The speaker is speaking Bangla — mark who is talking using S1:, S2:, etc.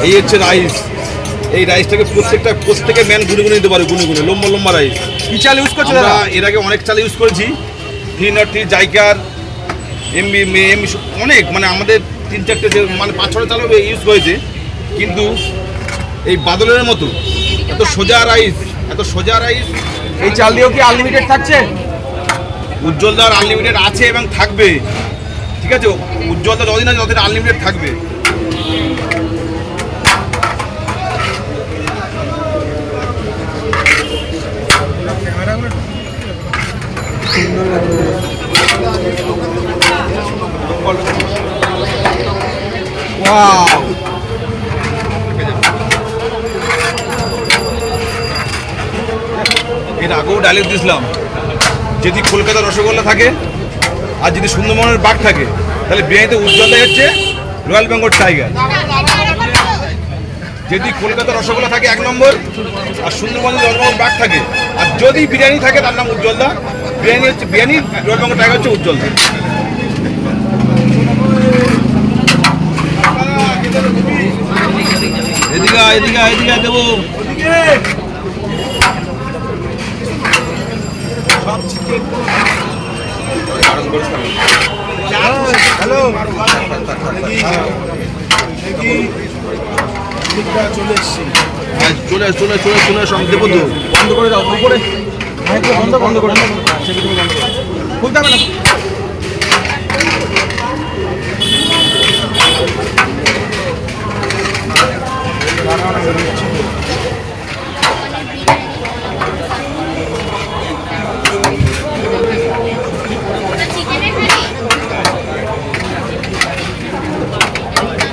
S1: এই হচ্ছে রাইস। এই রাইসটাকে প্রত্যেকে ম্যান গুনে গুনে দিতে পারে, গুনে গুনে লম্বা লম্বা রাইস।
S2: কি চাল ইউজ করছো
S1: আমরা
S2: দাদা?
S1: এর আগে অনেক চাল ইউজ করেছি, 303 জাইকার, এমবি অনেক, মানে আমাদের 3-4টে মানে 5-6টা চাল ইউজ করেছে। কিন্তু এই বাদলের মতো এত সোজা রাইস,
S2: এই চাল দিয়েও কি আনলিমিটেড থাকছে?
S1: উজ্জ্বলদার আনলিমিটেড আছে এবং থাকবে। ঠিক আছে, উজ্জ্বলদা যতদিন আছে ততদিন আনলিমিটেড থাকবে।
S2: ওয়াও,
S1: এর আগেও ডায়লগ দিয়েছিলাম, যদি কলকাতা রসগোল্লা থাকে আর যদি সুন্দরবনের বাঘ থাকে, তাহলে বিরিয়ানিতে উজ্জ্বলদাই হচ্ছে রয়্যাল বেঙ্গল টাইগার। যদি কলকাতা রসগোল্লা থাকে 1 নম্বর, আর সুন্দরবনের বাঘ থাকে, আর যদি বিরিয়ানি থাকে তার নাম উজ্জ্বলদা। বিরিয়ানি রয়্যাল বেঙ্গল টাইগার হচ্ছে উজ্জ্বলদা। এদিকে দেবো।
S2: হ্যালো,
S1: চলে সব দেবো তো।
S2: বন্ধ করে দাও, উপরে বন্ধ করে দাও, খুলতে হবে না।